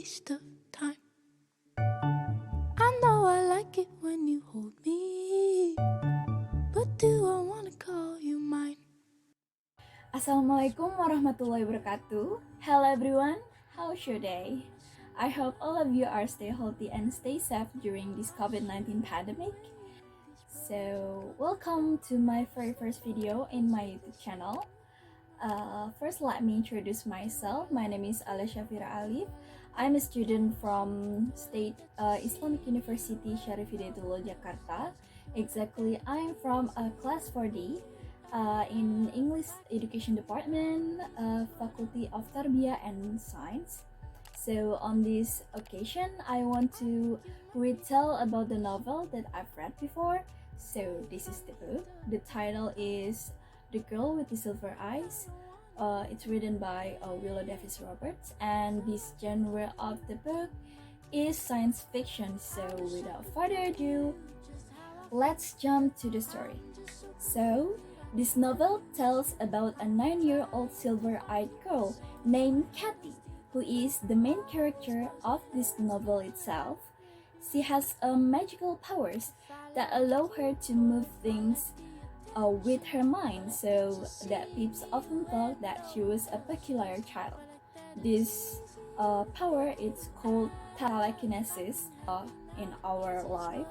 waste of time. I know I like it when you hold me, but do I wanna call you mine? Assalamualaikum warahmatullahi wabarakatuh. Hello everyone, how's your day? I hope all of you are stay healthy and stay safe during this COVID-19 pandemic. So, welcome to my very first video in my YouTube channel. First, let me introduce myself. My name is Alia Syafira Alif. I'm a student from State Islamic University Syarif Hidayatullah Jakarta. Exactly, I'm from class 4D in English Education Department, Faculty of Tarbiyah and Science. So on this occasion, I want to retell about the novel that I've read before. So this is the book. The title is The Girl with the Silver Eyes. It's written by Willow Davis Roberts, and this genre of the book is science fiction. So without further ado, let's jump to the story. So this novel tells about a 9-year-old silver-eyed girl named Kathy, who is the main character of this novel itself. She has magical powers that allow her to move things with her mind, so that peeps often thought that she was a peculiar child. This power is called telekinesis in our life.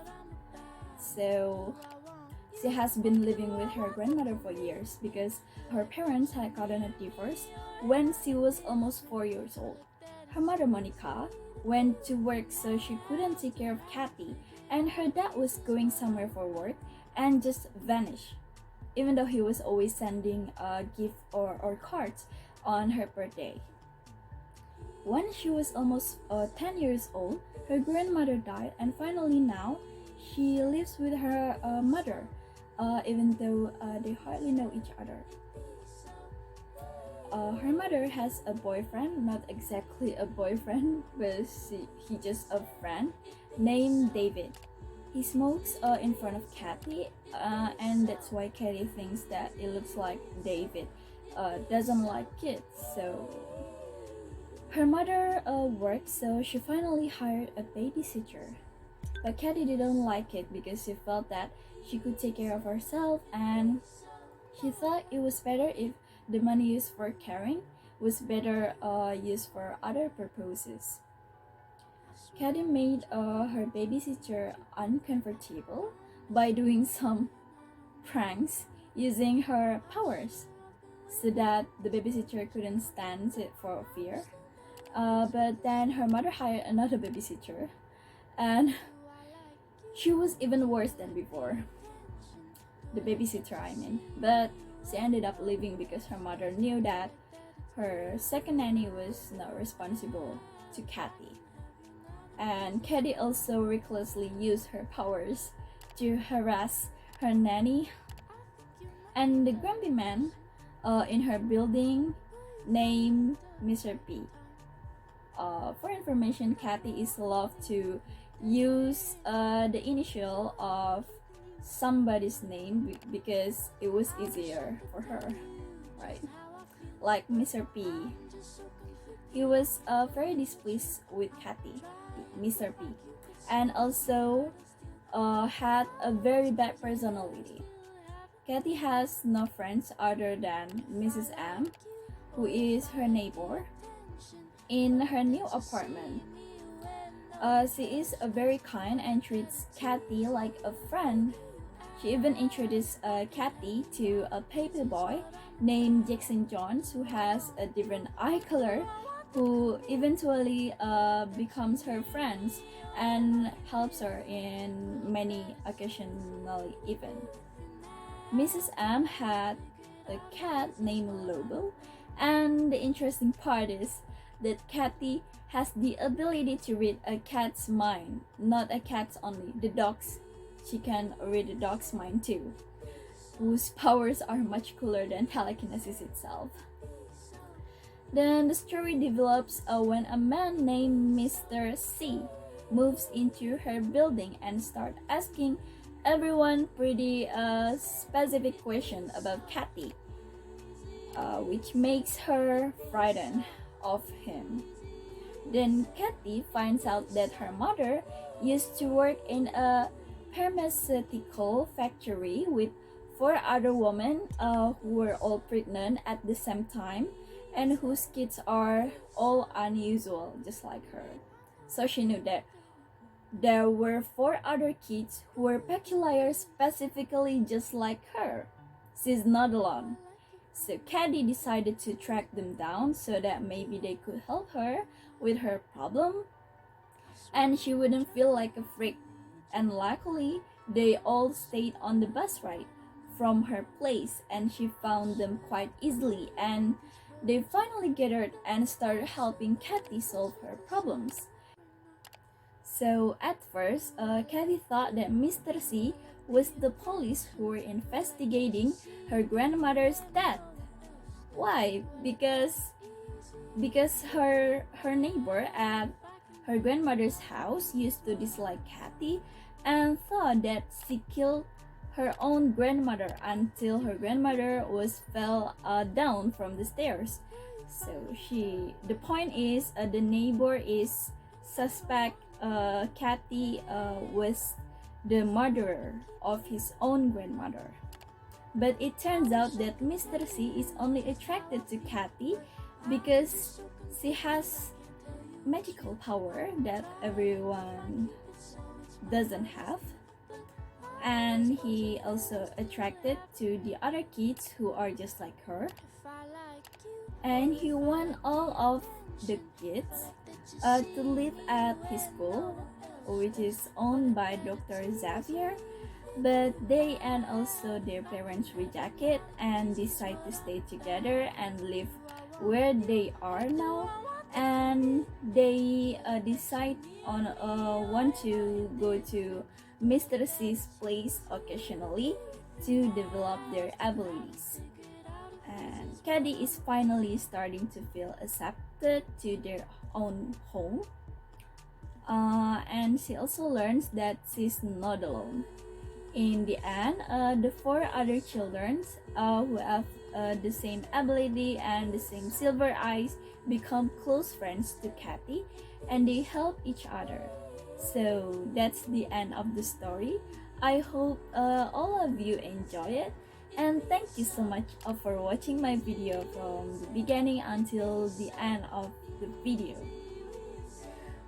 So she has been living with her grandmother for years because her parents had gotten a divorce when she was almost 4 years old. Her mother, Monica, went to work so she couldn't take care of Kathy, and her dad was going somewhere for work and just vanished, even though he was always sending a gift or cards on her birthday. When she was almost 10 years old, her grandmother died, and finally now she lives with her mother, even though they hardly know each other. Her mother has a boyfriend, not exactly a boyfriend, but he just a friend named David. He smokes in front of Kathy, and that's why Kathy thinks that it looks like David doesn't like kids. So her mother works, so she finally hired a babysitter. But Kathy didn't like it because she felt that she could take care of herself, and she thought it was better if the money used for caring was better used for other purposes. Kathy made her babysitter uncomfortable by doing some pranks using her powers so that the babysitter couldn't stand it for fear. But then her mother hired another babysitter, and she was even worse than before. The babysitter, I mean. But she ended up leaving because her mother knew that her second nanny was not responsible to Kathy. And Kathy also recklessly used her powers to harass her nanny and the grumpy man in her building named Mr. P. For information, Kathy is loved to use the initial of somebody's name because it was easier for her, right? Like Mr. P. He was very displeased with Kathy, Mr. P, and also had a very bad personality. Kathy has no friends other than Mrs. M, who is her neighbor in her new apartment. She is very kind and treats Kathy like a friend. She even introduced Kathy to a paper boy named Jackson Jones, who has a different eye color, who eventually becomes her friends and helps her in many occasionally even. Mrs. M had a cat named Lobo, and the interesting part is that Kathy has the ability to read a cat's mind, not a cat's only, the dog's. She can read a dog's mind too, whose powers are much cooler than telekinesis itself. Then the story develops when a man named Mr. C moves into her building and starts asking everyone pretty specific question about Kathy, which makes her frightened of him. Then Kathy finds out that her mother used to work in a pharmaceutical factory with four other women who were all pregnant at the same time and whose kids are all unusual, just like her. So she knew that there were four other kids who were peculiar, specifically just like her. She's not alone. So Caddy decided to track them down so that maybe they could help her with her problem and she wouldn't feel like a freak. And luckily, they all stayed on the bus ride from her place and she found them quite easily, and they finally gathered and started helping Kathy solve her problems. So at first, Kathy thought that Mr. C was the police who were investigating her grandmother's death. Why? Because her neighbor at her grandmother's house used to dislike Kathy and thought that she killed her own grandmother until her grandmother fell down from the stairs. So the point is, the neighbor is suspect Kathy was the murderer of his own grandmother. But it turns out that Mr. C is only attracted to Kathy because she has magical power that everyone doesn't have. And he also attracted to the other kids who are just like her. And he want all of the kids to live at his school, which is owned by Dr. Xavier, but they and also their parents reject it and decide to stay together and live where they are now. And they decide on want to go to Mr. C's place occasionally to develop their abilities. And Caddy is finally starting to feel accepted to their own home. And she also learns that she's not alone. In the end, the four other children who have the same ability and the same silver eyes become close friends to Kathy, and they help each other. So that's the end of the story. I hope all of you enjoy it, and thank you so much for watching my video from the beginning until the end of the video.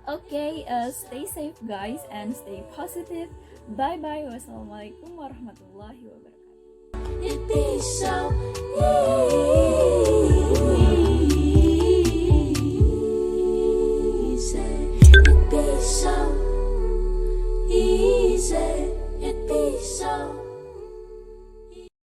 Okay, stay safe guys and stay positive. Bye bye. Wassalamualaikum warahmatullahi wabarakatuh. It'd be so easy.